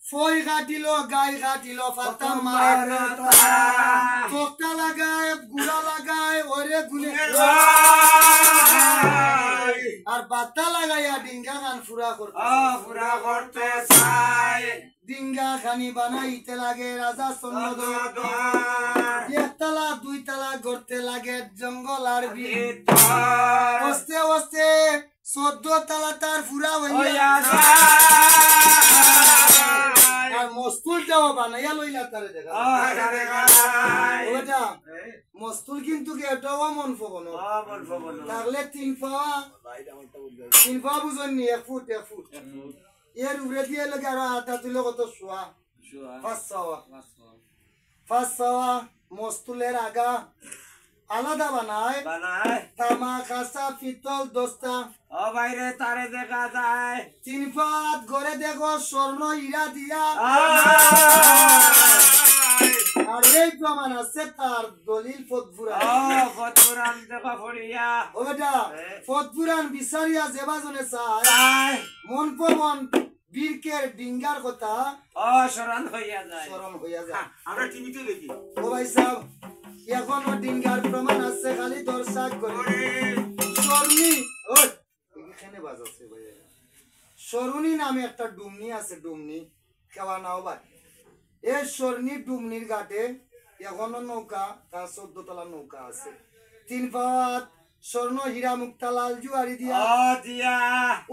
ফই কাটিলো গাই কাটিলো ফাতা মারে তোকটা লাগায় গুড়া লাগায় ওরে গুলে আর বাতা লাগাইয়া ডিঙ্গা গান ফুরা করতে চায় ডিঙ্গা খানি বানাইতে লাগে রাজা চন্দ্রদত্ত একতলা দুইতলা করতে লাগে জঙ্গল আর বসতে বসতে 14 তলা তার ফুরা হইয়া আর মস্তুলটাও বানাইয়া লইলা তারে দেখা ওটা মস্তুল কিন্তু এটাও মন ফবন তাহলে 3 পা বুঝনি 1 ফুট এর উপরে দিয়ে লোক আর হাতা তুলে কত শোয়া 5 মস্তুলের আগা আলাদা বানায় তামা কাঁচা পিতল দস্তা বাইরে তারে দেখা যায় 3 পাত ঘরে দেখো স্বর্ণ হীরা দিয়া আর এই প্রমাণ আছে তার দলিল ফতপুরান দেখা পড়িয়া ওটা ফতপুরান বিচারিয়া যেবাজনে চায় মন পবন বীরকের ডিঙ্গার কথা স্মরণ হইয়া যায় আমরা টিভিতে দেখি ও ভাই সাহেব এখনো ডিঙ্গার প্রমাণ আছে খালি দর্শক করে স্বর্ণী এখানে বাজাচ্ছে ভাই স্বর্ণী নামে একটা ডুমনি আছে ডুমনি কেবা নাও ভাই এই স্বর্ণী ডুমনির ঘাটে এখনো নৌকা তার 14 তলা নৌকা আছে 3 পাত স্বর্ণ হীরা মুক্তা লাল জুয়ারি দিয়া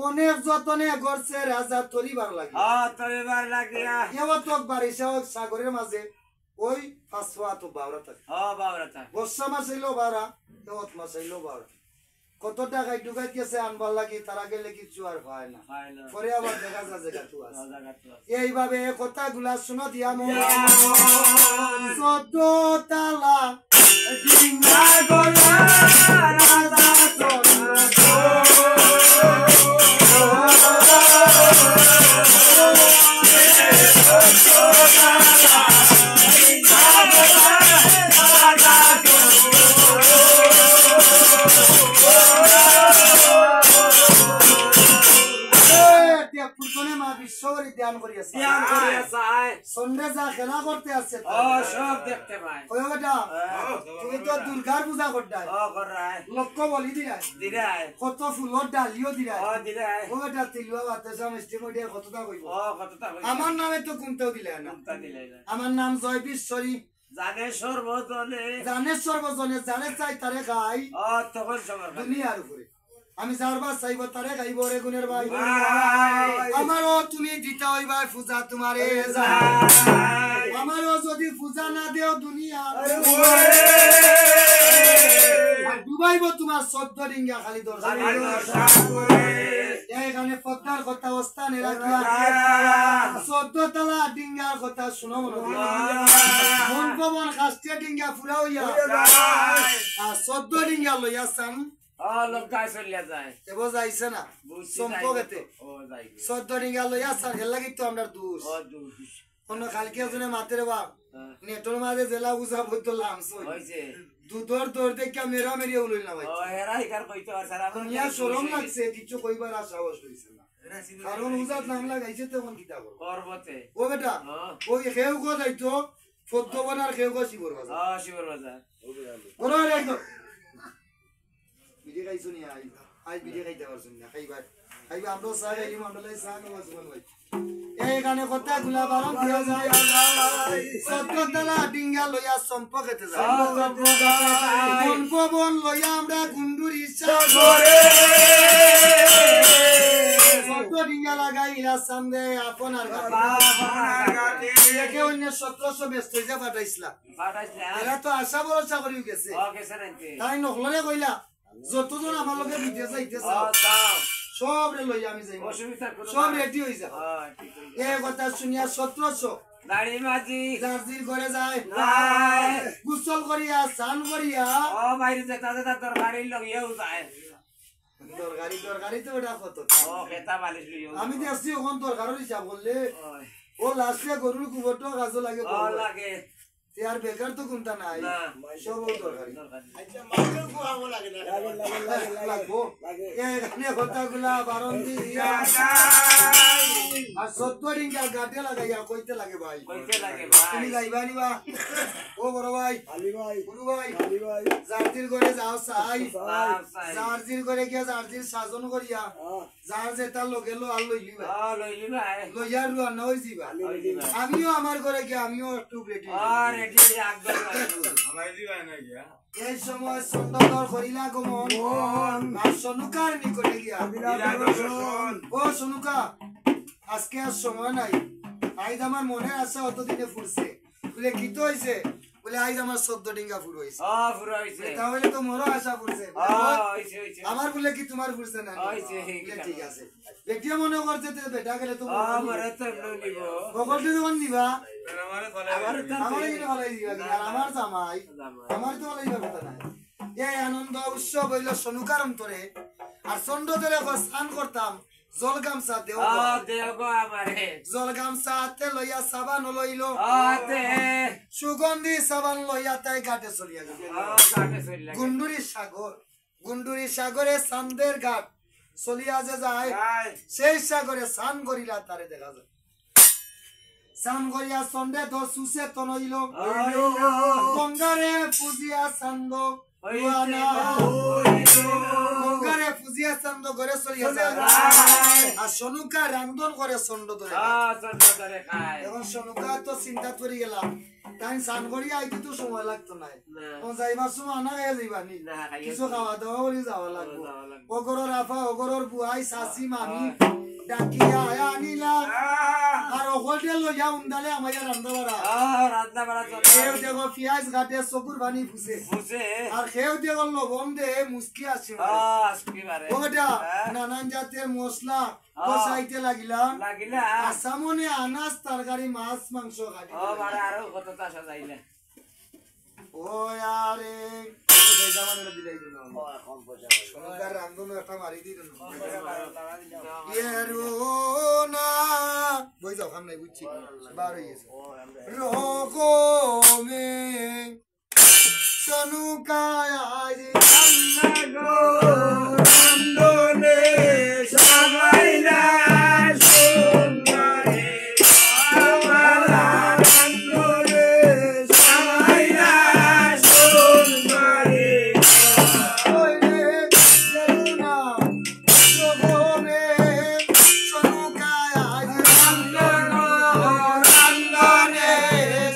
অনেক যতনে গড়ছে রাজা তরিবার লাগিয়া এও তোক বাড়িছে সাগরের মাঝে ওই 5 পাত বাউরা থাকে বর্ষা মাস হইলো বাউরা এত মাস হইলো বাউরা কত টাকা ঢুকাইতেছে আনবার লাগি তারা গেলে কিছু আর হয় না পরে আবার দেখা যায় জায়গা তো আছে এইভাবে কথাগুলা শুনো দিয়া মন 14 তলা ডিঙ্গা গলা রাজা ধ্যান করিয়াছে সন্ধ্যে যা খেলা করতে আছে সব দেখতে পাই তুমি তো দুর্গার পূজা করতাই লক্ষ্য বলি দিরাই কত ফুলর ডালিও দিরাই ওটা তিলুয়া বাতাসা মিষ্টি মডিয়া কতটা কইব আমার নামে তো গুনতেও দিলে না আমার নাম জয় বিশ্বরী জানে সর্বজনে জানে চাই তারে গাই তখন দুনিয়ার উপরে আমি যারবার চাইব তারে গাইব রে গুণের ভাই আমারও তুমি দিতে হইবা পূজা তোমারে আমারও যদি পূজা না দেও দুনিয়া ডুবাইব তোমার 14 ডিঙ্গা খালি দর্শন এখানে পদ্মার কথা অস্থানে রাখিয়া 14 তলা ডিঙ্গার কথা শুনো মন পবন কাস্টিয়া ডিঙ্গা ফুরা হইয়া আর 14 ডিঙ্গা লইয়া চান লোক গায়ে চলিয়া যায় এবার যাইছে না সম্পর্কেতে 14 ডিঙ্গা লইয়া চান হেল লাগি তো আমরা দোষ অন্য কালকে জনে মাতের বাপ নেটর মাঝে জেলা বুঝা বইতো লামস হইছে দুধর দৌড় দেখে মেরা মেরিয়া উলইল না ভাই ইয়া শরম লাগছে কিছু কইবার আশা হইছে না কারণ উজাত নাম লাগাইছে তখন কিতা করবতে ও বেটা ওই খেউ গো যাইতো ফদ্দবনার খেউ গো শিবর বাজার ওরে একদম বিড়ি খাইছো নি আই বিড়ি খাইতে পারছুন না খাইবা আমরা সারা এলি মন্ডলে সারা ওয়াজমান ভাই এইখানে কথা গুলা বারণ দিয়া যায় 14 তলা ডিঙ্গা লইয়া সম্পর্কেতে যায় মন পবন লইয়া আমরা গুন্ডুরি সাগরে 14 ডিঙ্গা লাগাইলা সামনে আপনার গাতে একে অন্য 1700 ব্যস্ত হইয়া পাঠাইছিলা এরা তো আশা ভরসা করিও গেছে তাই নহলরে কইলা যতজন আমার লগে বিদেশ যাইতেছে সব রে লইয়া আমি যাইব সব রেডি হই যা এই কথা শুনিয়া 1700 দাড়ি মাঝি জার্জির ঘরে যায় গোসল করিয়া স্নান করিয়া বাইরে যেতে তোর গাড়ির লগিয়াও যায় দরকারি তো ওটা কত আমি দেখছি ওখান দরকারের হিসাব করলে ও লাস্টে গরুর গোবরটা কাজও লাগে লাগে আর বেকার তো কোনটা নাই সব দরকারি এখানে কথাগুলা বারণ দিয়া আর 14 ডিঙ্গার গাটে লাগাইয়া কইতে লাগে ভাই কইতে লাগে তুমি ভাই যাইবা নিবা ও বড় ভাই আলী ভাই গুরু ভাই আলী ভাই জার্জির করে যাও চাই সাপ সাই জার্জির করে গিয়া জার্জির সাজন করিয়া যার যেটা লগে লো আর লইলি ভাই লইলি ভাই লইয়া রুয়ানা হই যাবা লইলি ভাই আমিও আমার ঘরে গিয়া আমিও একটু রেডি রেডি একদম আমার দিবাই না গিয়া এই সময় সুন্দর করিলা গমন আর সনুকার নিকটে গিয়া ও সনুকা আজকে আর সময় নাই আইজ আমার মনে আছে অতদিনে ফুরছে বলে কি তো হইছে বলে আইজ আমার 14 ডিঙ্গা ফুর হইছে পুরো হইছে তাহলে তো মোরও আশা ফুরছে হইছে হইছে আমার বলে কি তোমার ফুরছে না হইছে, বলে ঠিক আছে বেটিয়া মনে করছে তো বেটা গেলে তো আমারে তো নিব বকলটি যখন নিবা আমারে আমারে তো আমার কি ভালো দিবা কি? আর আমার জামাই আমার তো ভালো দিবার কথা নাই এই আনন্দ উৎসব হইল সনুকার অন্তরে আর চন্দ্র ধরে স্নান করতাম জল গামছা দেও দেও গো আমারে জল গামছা হাতে লইয়া সাবান লইল দে সুগন্ধি সাবান লইয়া তাই ঘাটে চলিয়া গেল কাটে চলে গুন্ডুরি সাগরে চান্দের ঘাট চলিয়া যে যায় সেই সাগরে স্নান করিলা তারে দেখা যায় স্নান করিয়া চন্দ্রে তো সুসে তনইল গঙ্গারে পুজিয়া চান্দ গঙ্গারে পুজিয়া চান্দ ঘরে চলিয়া যায় আর সনুকা রান্ধন করে চন্দ্র ধরে ধরে খায় এখন সনুকা তো চিন্তা করি গেলাম তাই স্নান করিয়া আইতে তো সময় লাগতো না না তখন যাইবার সময় আনা খাইয়া যাইবা নি না খাইয়া কিছু খাওয়া দাওয়া করে যাওয়া লাগবো অগরর আফা অগরর বুয়াই শাশি মামি ডাকিয়া আনিলা আর অকলটে লইয়া উন্দালে আমার রান্ধা বাড়া রান্না বাড়া কেউ দেখো পিয়াজ ঘাটে চকুর পানি ফুসে বুঝে আর কেউ দেখো লবণ দে মুসকি আসছে আজকে বারে ওটা নানান জাতের মশলা কষাইতে লাগিলা লাগিলা আসামনে আনাজ তরকারি মাছ মাংস খালি বারে আরো কত তাসা যাইলে ও আরে জামানের দিলাই দিন সরকার রান্ধন একটা মারি দিল না বই যাও খাম নাই বুঝছি বার হয়ে গেছে রকমে সনুকায় আজ রন্ধনে সবাইলা সুন্দরে রন্ধনে সবাইলা সুন্দরে রন্ধনে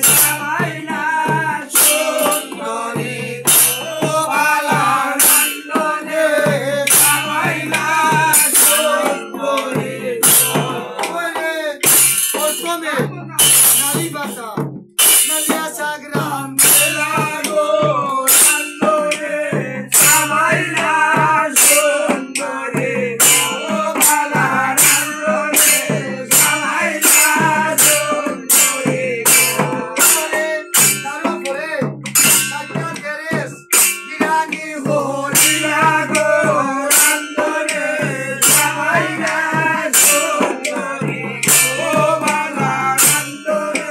সবাইলা সুন্দরে বালা রন্ধনে সবাইলা সুন্দরে লাগো রন্ধনে সবাইলা সুন্দরে বালা রন্ধনে সবাইলা সুন্দরে লাগো রন্ধনে সবাইলা সুন্দরে বালা রন্ধনে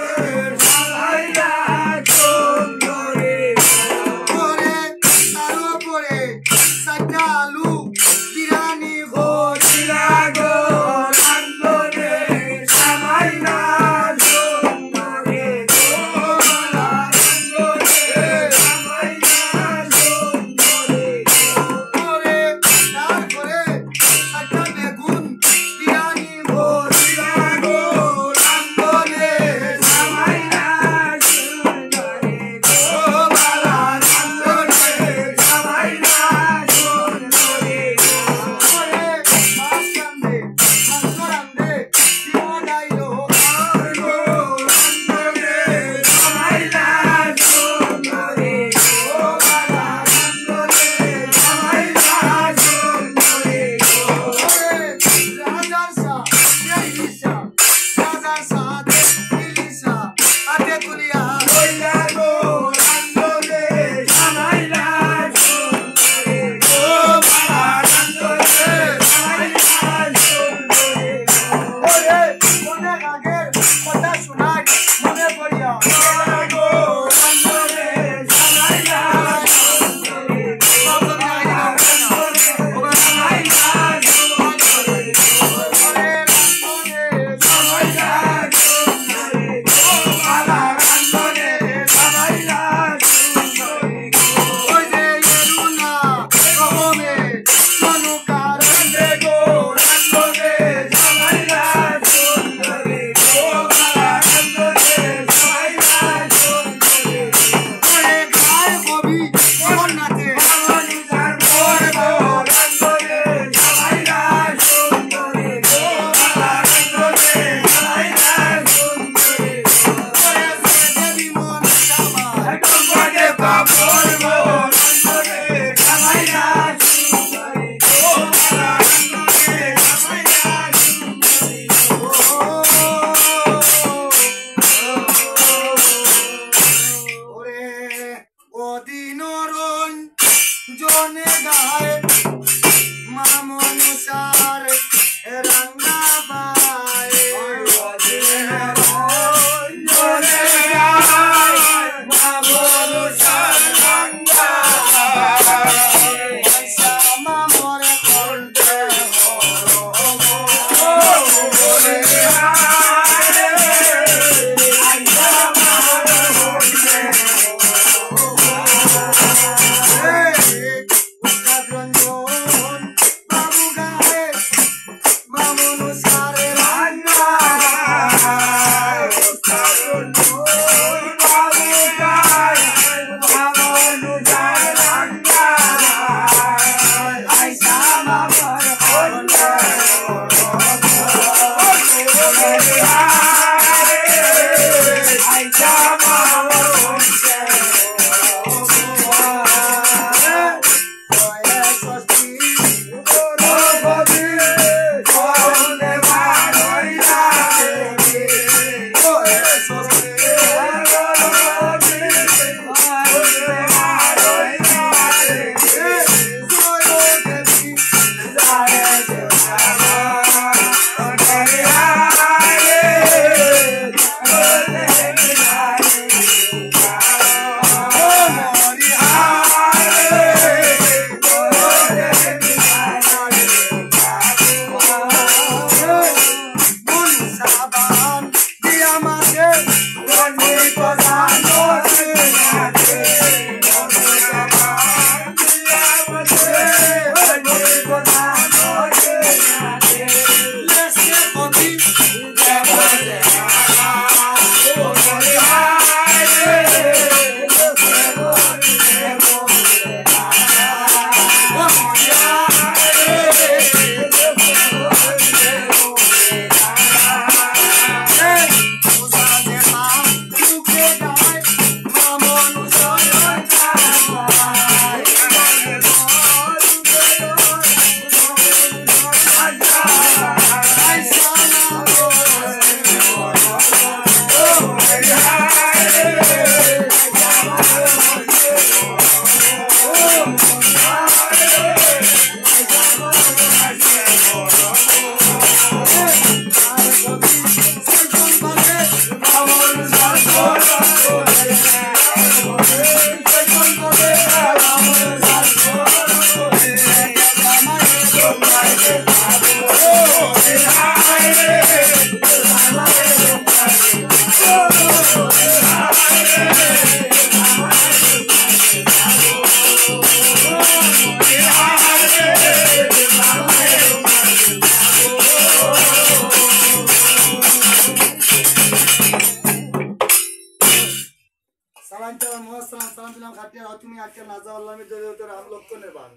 তুমি আজকে নাজা আল্লামে ধরে তো রাম লক্ষণের বান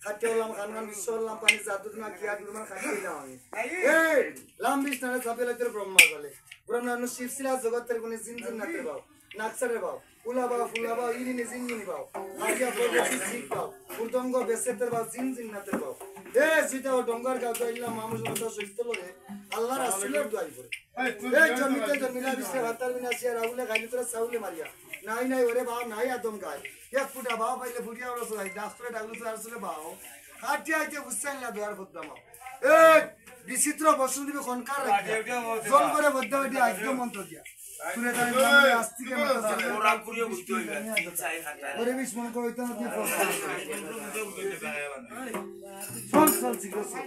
খাটে হলাম খানগান বিশ্ব হলাম পানি জাদুর না কি আগে তোমার খাটে দিলাম আমি এই লাম্বিস নারে সাবেলাতের ব্রহ্মা বলে ব্রহ্মাণ্ড শিবশিলা জগতের গুণে জিন জিন নাতে বাও নাকসারে বাও উলা বাও ফুলা বাও ইরিনে জিন জিনি বাও আজিয়া পরবর্তী শিখ বাও উর্দঙ্গ বেসেতের বাও জিন জিন নাতে বাও এ জিতা ও ডঙ্গার গাও তো ইল্লা মামুস মতো সহিত লরে আল্লাহর রাসূলের দোয়াই করে এই জমিতে জমিলা বিশ্বে হাতার বিনাশিয়া রাহুলে গাইলে তোরা সাউলে মারিয়া নাই নাই ওরে বাও নাই আদম গায় এক ফুটা বাও পাইলে ফুটিয়া ওরা সরাই ডাস্টরে ডাগলু তো আসলে বাও কাটিয়া আইতে বুঝছাই না দোয়ার বদদামাও এই বিচিত্র বসন দিবে খনকার রাখিয়া জন করে বদদামাটি একদম মন্ত্র দিয়া তুরে তারে নামে আস্তিকে মত ওরা পুরিয়ে বুঝতে হইবে চাই খাটা ওরে বিশ মন কইতা না দিয়ে Gracias. চল চল ঠিক আছে